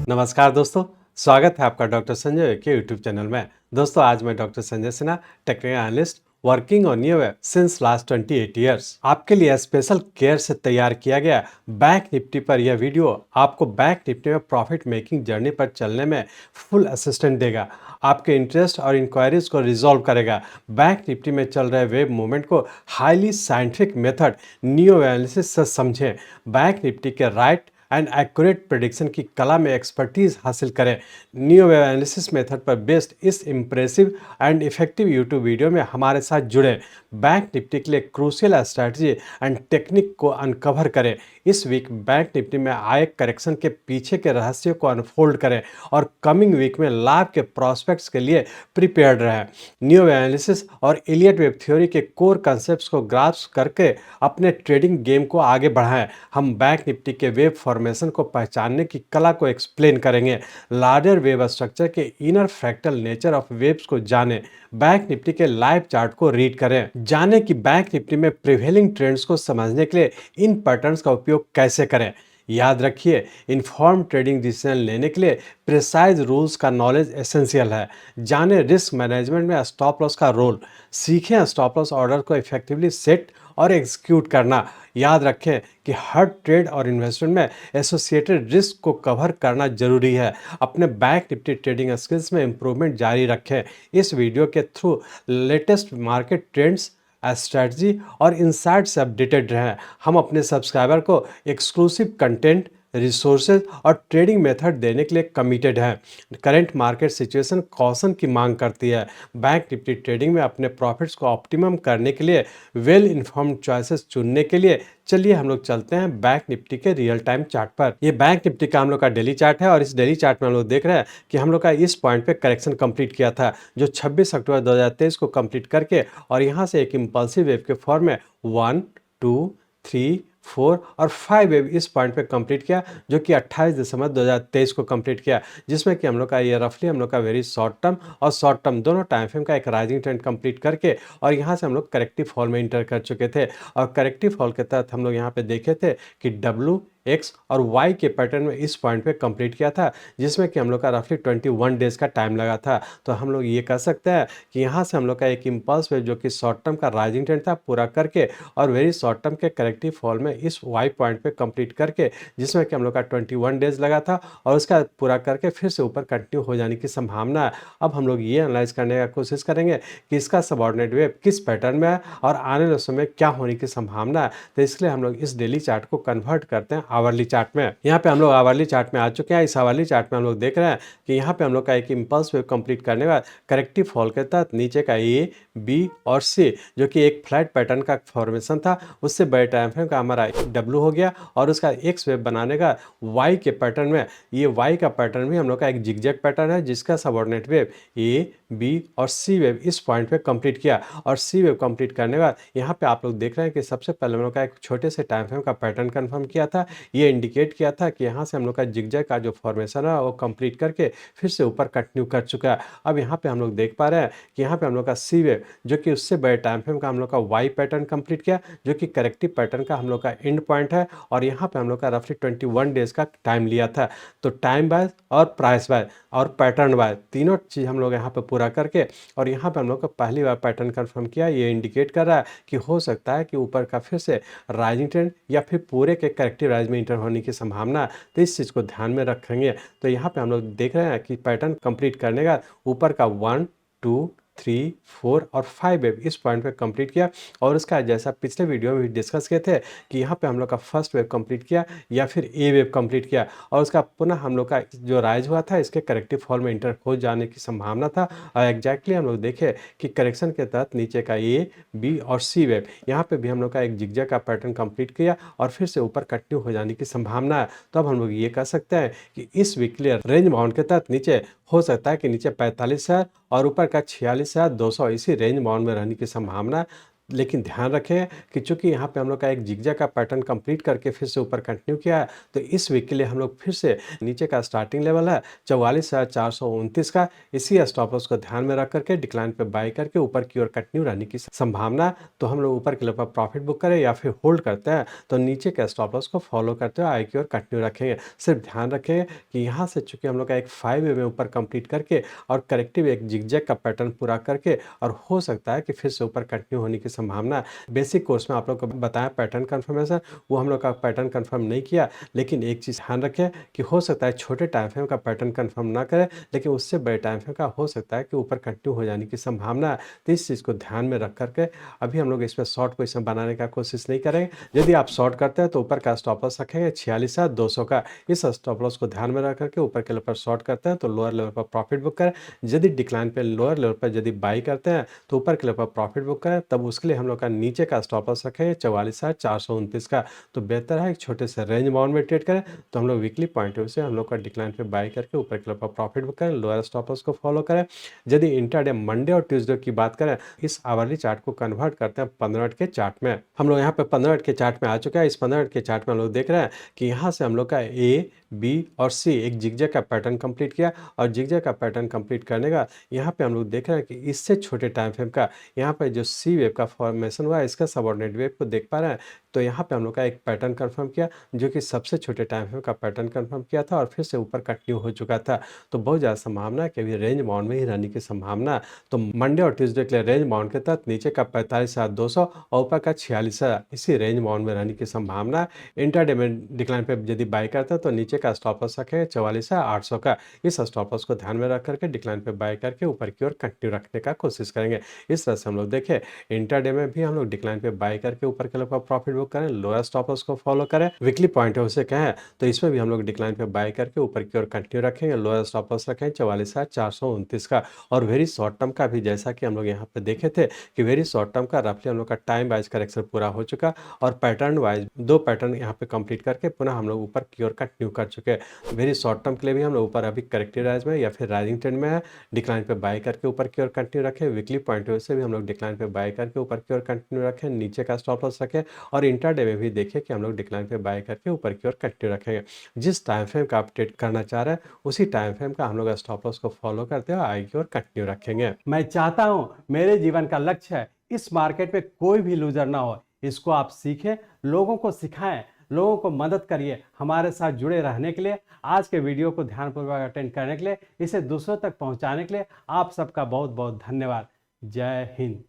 नमस्कार दोस्तों, स्वागत है आपका डॉक्टर संजय के यूट्यूब चैनल में। दोस्तों आज मैं doctor Sanjay Sinha, technical analyst working on new web since last 28 years आपके लिए स्पेशल केयर से तैयार किया गया बैंक निफ्टी पर यह वीडियो आपको बैंक निफ्टी में प्रॉफिट मेकिंग जर्नी पर चलने में फुल असिस्टेंट देगा। आपके इंटरेस्ट और इंक्वायरीज को रिजॉल्व करेगा। बैंक निफ्टी में चल रहे वेब मूवमेंट को highly scientific method new analysis से समझें। बैंक निफ्टी के राइट एंड एक्यूरेट प्रेडिक्शन की कला में एक्सपर्टीज हासिल करें। न्यू वेब एनालिसिस मेथड पर बेस्ड इस impressive and effective YouTube video में हमारे साथ जुड़े। बैंक निफ्टी के लिए क्रूशियल स्ट्रैटेजी एंड टेक्निक को अनकवर करें। इस वीक बैंक निफ्टी में आए करेक्शन के पीछे के रहस्यों को अनफोल्ड करें और कमिंग वीक में लाभ के प्रॉस्पेक्ट्स के लिए प्रिपेयर्ड रहें। न्यू वेब एनालिसिस और इलियट वेब थ्योरी के कोर कॉन्सेप्ट्स को ग्रास्प करके अपने ट्रेडिंग गेम को आगे बढ़ाएं। हम बैंक निफ्टी के वेब फॉर्मेशन को पहचानने की कला को एक्सप्लेन करेंगे। लार्जर वेब स्ट्रक्चर के inner fractal nature of waves को जानें। बैंक निफ्टी के लाइव चार्ट को रीड करें। जानें कि बैंक निफ्टी में प्रिवेलिंग ट्रेंड्स को समझने के लिए इन पैटर्न्स का उपयोग कैसे करें। याद रखिए, इन्फॉर्म ट्रेडिंग डिसीजन लेने के लिए प्रिसाइज रूल्स का नॉलेज एसेंशियल है। जानें रिस्क मैनेजमेंट में स्टॉप लॉस का रोल। सीखें स्टॉप लॉस ऑर्डर को इफेक्टिवली सेट और एग्जीक्यूट करना। याद रखें कि हर ट्रेड और इन्वेस्टमेंट में एसोसिएटेड रिस्क को कवर करना जरूरी है। अपने बैंक निफ्टी ट्रेडिंग स्किल्स में इंप्रूवमेंट जारी रखें। इस वीडियो के through latest market trends, strategy और इंसाइट से अपडेटेड रहें। हम अपने सब्सक्राइबर को एक्सक्लूसिव कंटेंट, रिसोर्सेज और ट्रेडिंग मेथड देने के लिए कमिटेड हैं। करंट मार्केट सिचुएशन कॉशन की मांग करती है। बैंक निफ्टी ट्रेडिंग में अपने प्रॉफिट्स को ऑप्टिमम करने के लिए वेल इन्फॉर्म्ड चॉइसेस चुनने के लिए चलिए हम लोग चलते हैं बैंक निफ्टी के रियल टाइम चार्ट पर। ये बैंक निफ्टी का हम लोग का डेली चार्ट है और इस डेली चार्ट में हम लोग देख रहे हैं कि हम लोग का इस पॉइंट पे करेक्शन कंप्लीट किया था, जो 26 अक्टूबर 2023 को कंप्लीट करके और यहाँ से एक इंपल्सिव वेव के फॉर्म में 1, 2, 3, 4 और 5 वेव इस पॉइंट पे कंप्लीट किया, जो कि 28 दिसंबर 2023 को कंप्लीट किया, जिसमें कि हम लोग का ये रफली हम लोग का वेरी शॉर्ट टर्म और शॉर्ट टर्म दोनों टाइम फ्रेम का एक राइजिंग ट्रेंड कंप्लीट करके और यहाँ से हम लोग करेक्टिव फॉल में इंटर कर चुके थे। और करेक्टिव फॉल के तहत हम लोग यहाँ पे देखे थे कि डब्ल्यू, एक्स और वाई के पैटर्न में इस पॉइंट पे कंप्लीट किया था, जिसमें कि हम लोग का रफली 21 डेज का टाइम लगा था। तो हम लोग ये कह सकते हैं कि यहाँ से हम लोग का एक इंपल्स वेव जो कि शॉर्ट टर्म का राइजिंग ट्रेंड था पूरा करके और वेरी शॉर्ट टर्म के करेक्टिव फॉल में इस वाई पॉइंट पे कंप्लीट करके, जिसमें कि हम लोग का 21 डेज लगा था और उसका पूरा करके फिर से ऊपर कंटिन्यू हो जाने की संभावना है। अब हम लोग ये एनालाइज करने का कोशिश करेंगे कि इसका सबऑर्डिनेट वेव किस पैटर्न में है और आने वाले समय क्या होने की संभावना है। तो इसलिए हम लोग इस डेली चार्ट को कन्वर्ट करते हैं आवरली चार्ट में। यहाँ पे हम लोग आवरली चार्ट में आ चुके हैं। इस आवरली चार्ट में हम लोग देख रहे हैं कि यहाँ पे हम लोग का एक इंपल्स वेव कंप्लीट करने के बाद करेक्टिव फॉल के तहत नीचे का ए, बी और सी, जो कि एक फ्लैट पैटर्न का फॉर्मेशन था, उससे बड़े टाइम फ्रेम का हमारा डब्ल्यू हो गया और उसका एक्स वेव बनाने का वाई के पैटर्न में, ये वाई का पैटर्न भी हम लोग का एक जिगजैग पैटर्न है, जिसका सबऑर्डिनेट वेव ए, बी और सी वेव इस पॉइंट पे कंप्लीट किया। और सी वेव कंप्लीट करने के बाद यहाँ पे आप लोग देख रहे हैं कि सबसे पहले हम लोग का एक छोटे से टाइम फ्रेम का पैटर्न कंफर्म किया था। ये इंडिकेट किया था कि यहाँ से हम लोग का जिगजैग का जो फॉर्मेशन है वो कंप्लीट करके फिर से ऊपर कंटिन्यू कर चुका है। अब यहाँ पे हम लोग देख पा रहे हैं कि यहाँ पे हम लोग का सी वेव, जो कि उससे बड़े टाइम फ्रेम का हम लोग का वाई पैटर्न कंप्लीट किया, जो कि करेक्टिव पैटर्न का हम लोग का एंड पॉइंट है और यहाँ पे हम लोग का रफली 21 डेज का टाइम लिया था। तो टाइम वाइज और प्राइस वाइज और पैटर्न वाइज तीनों चीज़ हम लोग यहाँ पे पूरा करके और यहाँ पे हम लोग का पहली बार पैटर्न कंफर्म किया। ये इंडिकेट कर रहा है कि हो सकता है कि ऊपर का फिर से राइजिंग ट्रेंड या फिर पूरे के करेक्टिव राइज में इंटर होने की संभावना है। तो इस चीज़ को ध्यान में रखेंगे। तो यहाँ पे हम लोग देख रहे हैं कि पैटर्न कंप्लीट करने का ऊपर का 1, 2, 3, 4 और 5 वेव इस पॉइंट पे कंप्लीट किया और उसका जैसा पिछले वीडियो में भी डिस्कस किए थे कि यहाँ पे हम लोग का फर्स्ट वेव कंप्लीट किया या फिर ए वेव कंप्लीट किया और उसका पुनः हम लोग का जो राइज हुआ था इसके करेक्टिव फॉल में इंटर हो जाने की संभावना था। और एग्जैक्टली हम लोग देखे कि करेक्शन के तहत नीचे का ए, बी और सी वेव यहाँ पे भी हम लोग का एक जिगजैग का पैटर्न कंप्लीट किया और फिर से ऊपर कंटिन्यू हो जाने की संभावना है। तो अब हम लोग ये कह सकते हैं कि इस वीकली रेंज बाउंड के तहत नीचे हो सकता है कि नीचे 45,000 और ऊपर का 46,200 इसी रेंज बाउंड में रहने की संभावना है। लेकिन ध्यान रखें कि चूंकि यहाँ पे हम लोग का एक जिगजैग का पैटर्न कंप्लीट करके फिर से ऊपर कंटिन्यू किया है, तो इस वीक के लिए हम लोग फिर से नीचे का स्टार्टिंग लेवल है 44,429 का। इसी स्टॉप लॉस को ध्यान में रख करके डिक्लाइन पे बाई करके ऊपर की ओर कंटिन्यू रहने की संभावना। तो हम लोग ऊपर के लेवल पर प्रॉफिट बुक करें या फिर होल्ड करते हैं तो नीचे के स्टॉप लॉस को फॉलो करते हुए आई की ओर कंटिन्यू रखेंगे। सिर्फ ध्यान रखें कि यहाँ से चूंकि हम लोग का एक 5 वे में ऊपर कंप्लीट करके और करेक्टिव एक जिगजैग का पैटर्न पूरा करके और हो सकता है कि फिर से ऊपर कंटिन्यू होने की संभावना। बेसिक कोर्स में आप लोग को बताया पैटर्न कन्फर्मेशन, वो हम लोग का पैटर्न कन्फर्म नहीं किया, लेकिन एक चीज़ ध्यान रखें कि हो सकता है छोटे टाइम फ्रेम का पैटर्न कन्फर्म ना करें, लेकिन उससे बड़े टाइम फ्रेम का हो सकता है कि ऊपर कंटिन्यू हो जाने की संभावना है। तो इस चीज़ को ध्यान में रख करके अभी हम लोग इसमें शॉर्ट पोजिशन बनाने का कोशिश नहीं करेंगे। यदि आप शॉर्ट करते हैं तो ऊपर का स्टॉप लॉस रखेंगे 46,200 का। इस स्टॉप लॉस को ध्यान में रख करके ऊपर के लेवल पर शॉर्ट करते हैं तो लोअर लेवल पर प्रॉफिट बुक करें। यदि डिक्लाइन पे लोअर लेवल पर यदि बाई करते हैं तो ऊपर के लेवल पर प्रॉफिट बुक करें, तब उसके लिए हम लोग का नीचे का स्टॉप लॉस रखें 44,429 का। तो बेहतर है एक छोटे से रेंज बाउंड में ट्रेड करें। तो हम लोग वीकली पॉइंट ऑफ से हम लोग का डिक्लाइन पे बाई करके ऊपर के लेवल पर प्रॉफिट बुक करें, लोअर स्टॉप लॉस को फॉलो करें। यदि इंट्राडे मंडे और ट्यूसडे की बात करें, इस आवरली चार्ट को कन्वर्ट करते हैं 15 मिनट के चार्ट में। हम लोग यहाँ पे 15 मिनट के चार्ट में आ चुके हैं। इस 15 मिनट के चार्ट में हम लोग देख रहे हैं कि यहाँ से हम लोग का ए, बी और सी एक जिगजैग का पैटर्न कंप्लीट किया और जिगजैग का पैटर्न कंप्लीट करने का यहाँ पे हम लोग देख रहे हैं कि इससे छोटे टाइम फ्रेम का यहाँ पे जो सी वेव का फॉर्मेशन हुआ है, इसका सबऑर्डिनेट वेव को देख पा रहे हैं। तो यहाँ पे हम लोग का एक पैटर्न कंफर्म किया जो कि सबसे छोटे टाइम फ्रेम का पैटर्न कंफर्म किया था और फिर से ऊपर कंटिन्यू हो चुका था। तो बहुत ज़्यादा संभावना है कि अभी रेंज बाउंड में ही रहने की संभावना। तो मंडे और ट्यूसडे के लिए रेंज बाउंड के तहत नीचे का 45,200 और ऊपर का 46,000, इसी रेंज बाउंड में रहने की संभावना। इंट्राडे में डिक्लाइन पे यदि बाई करते हैं तो नीचे का स्टॉप लॉस रखें 44,800 का। इस स्टॉप लॉस को ध्यान में रख करके डिक्लाइन पे बाई करके ऊपर की ओर कंटिन्यू रखने का कोशिश करेंगे। इस तरह से हम लोग देखें इंट्राडे में भी हम लोग डिक्लाइन पे बाई करके ऊपर के लेवल पर प्रॉफिट बुक करें, लोअर स्टॉप लॉस को फॉलो करें। वीकली पॉइंट ऑफ से कहें तो इसमें भी हम लोग डिक्लाइन पे बाई करके ऊपर की ओर कंटिन्यू रखेंगे, लोअर स्टॉप लॉस रखें 44,429 का। और वेरी शॉर्ट टर्म का भी जैसा कि हम लोग यहाँ पे देखे थे कि वेरी शॉर्ट टर्म का रफली हम लोग का टाइम वाइज करेक्शन पूरा हो चुका और पैटर्न वाइज 2 पैटर्न यहाँ पे कंप्लीट करके पुनः हम लोग ऊपर की ओर कंटिन्यू कर चुके हैं। वेरी शॉर्ट टर्म के लिए भी हम लोग ऊपर अभी करेक्टिव राइज में या फिर राइजिंग ट्रेंड में है, डिक्लाइन पे बाई करके ऊपर की ओर कंटिन्यू रखें। वीकली पॉइंट ऑफ से भी हम लोग डिक्लाइन पे बाई करके ऊपर की ओर कंटिन्यू रखें, नीचे का स्टॉप लॉस रखें और इंट्राडे में भी देखिए कि हम लोग डिक्लाइन पे बाई करके ऊपर की ओर कंटिन्यू रखेंगे। जिस टाइम फ्रेम का आप ट्रेड करना चाह रहे हैं उसी टाइम फ्रेम का हम लोग स्टॉप लॉस को फॉलो करते हुए आई की ओर कंटिन्यू रखेंगे। मैं चाहता हूं मेरे जीवन का लक्ष्य है इस मार्केट में कोई भी लूजर ना हो। इसको आप सीखें, लोगों को सिखाएं, लोगों को मदद करिए। हमारे साथ जुड़े रहने के लिए, आज के वीडियो को ध्यानपूर्वक अटेंड करने के लिए, इसे दूसरों तक पहुंचाने के लिए आप सबका बहुत बहुत धन्यवाद। जय हिंद।